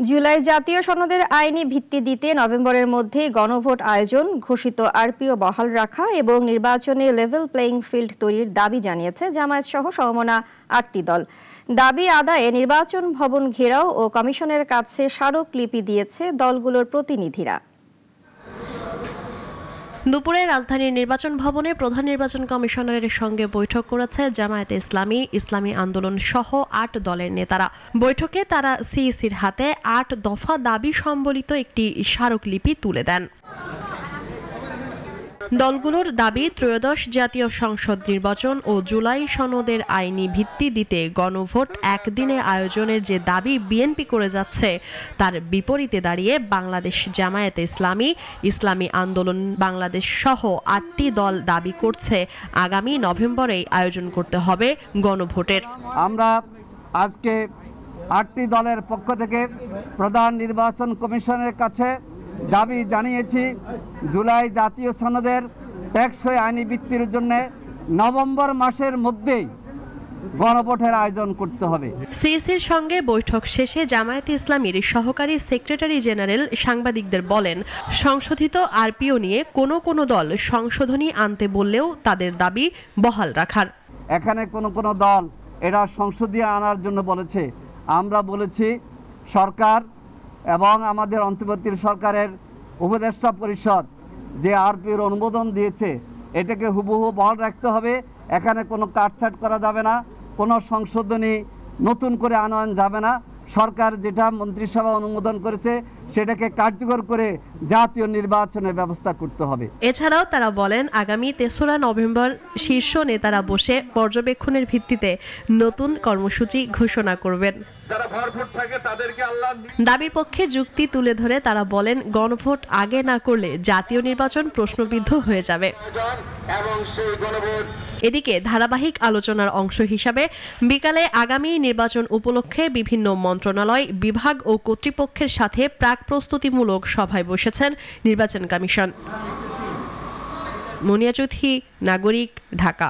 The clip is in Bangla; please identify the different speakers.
Speaker 1: জুলাই জাতীয় সনদের আইনি ভিত্তি দিতে নভেম্বরের মধ্যে গণভোট আয়োজন, ঘোষিত আরপিও বহাল রাখা এবং নির্বাচনে লেভেল প্লেইং ফিল্ড তৈরির দাবি জানিয়েছে জামায়াত সহ সমমনা ৮টি দল। দাবি আদায়ে নির্বাচন ভবন ঘেরাও ও কমিশনের কাছে স্মারকলিপি দিয়েছে দলগুলোর প্রতিনিধিরা।
Speaker 2: দুপুরে রাজধানীর নির্বাচন ভবনে প্রধান নির্বাচন কমিশনারের সঙ্গে বৈঠক করেছে জামায়াতে ইসলামী, ইসলামী আন্দোলন সহ ৮ দলের নেতারা। বৈঠকে তারা সিইসির হাতে ৮ দফা দাবি সম্বলিত একটি স্মারকলিপি তুলে দেন। দলগুলোর দাবি, ত্রয়োদশ জাতীয় সংসদ নির্বাচন ও জুলাই সনদের আইনি ভিত্তি দিতে গণভোট একদিনে আয়োজনের যে দাবি বিএনপি করে যাচ্ছে তার বিপরীতে দাঁড়িয়ে বাংলাদেশ জামায়াতে ইসলামী, ইসলামী আন্দোলন বাংলাদেশ সহ ৮টি দল দাবি করছে আগামী নভেম্বরেই আয়োজন করতে হবে গণভোটের।
Speaker 3: আমরা আজকে ৮টি দলের পক্ষ থেকে প্রধান নির্বাচন কমিশনের কাছে দাবি জানিয়েছি, জুলাই জাতীয় সনদের টেকসই আইনি ভিত্তির জন্য নভেম্বর মাসের মধ্যেই গণভোটের আয়োজন করতে হবে।
Speaker 2: সিইসির সঙ্গে বৈঠক শেষে জামায়াতে ইসলামীর সহকারী সেক্রেটারি জেনারেল সাংবাদিকদের বলেন, সংশোধিত আরপিও নিয়ে কোনো দল সংশোধনী আনতে বললেও তাদের দাবি বহাল রাখার।
Speaker 3: এখানে কোনো দল এরা সংশোধনী আনার জন্য বলেছে। আমরা বলেছি সরকার এবং আমাদের অন্তর্বর্তী সরকারের উপদেষ্টা পরিষদ যে আরপিওর অনুমোদন দিয়েছে এটাকে হুবহু বহাল রাখতে হবে। এখানে কোনো কাটছাট করা যাবে না, কোনো সংশোধনী নতুন করে আনয়ন যাবে না। সরকার যেটা মন্ত্রিসভা অনুমোদন করেছে সেটাকে কার্যকর করে জাতীয় নির্বাচনের ব্যবস্থা করতে হবে।
Speaker 2: এছাড়াও তারা বলেন, আগামী ৩রা নভেম্বর শীর্ষ নেতারা বসে পর্যবেক্ষণের ভিত্তিতে নতুন কর্মসূচি ঘোষণা করবেন। দাবির পক্ষে যুক্তি তুলে ধরে তারা বলেন, গণভোট আগে না করলে জাতীয় নির্বাচন প্রশ্নবিদ্ধ হয়ে যাবে। এদিকে ধারাবাহিক আলোচনার অংশ হিসাবে বিকালে আগামী নির্বাচন উপলক্ষে বিভিন্ন মন্ত্রণালয়, বিভাগ ও কর্তৃপক্ষের সাথে প্রাক প্রস্তুতিমূলক সভায় বসেছেন নির্বাচন কমিশন। মুনিয়া চৌধুরী, নাগরিক, ঢাকা।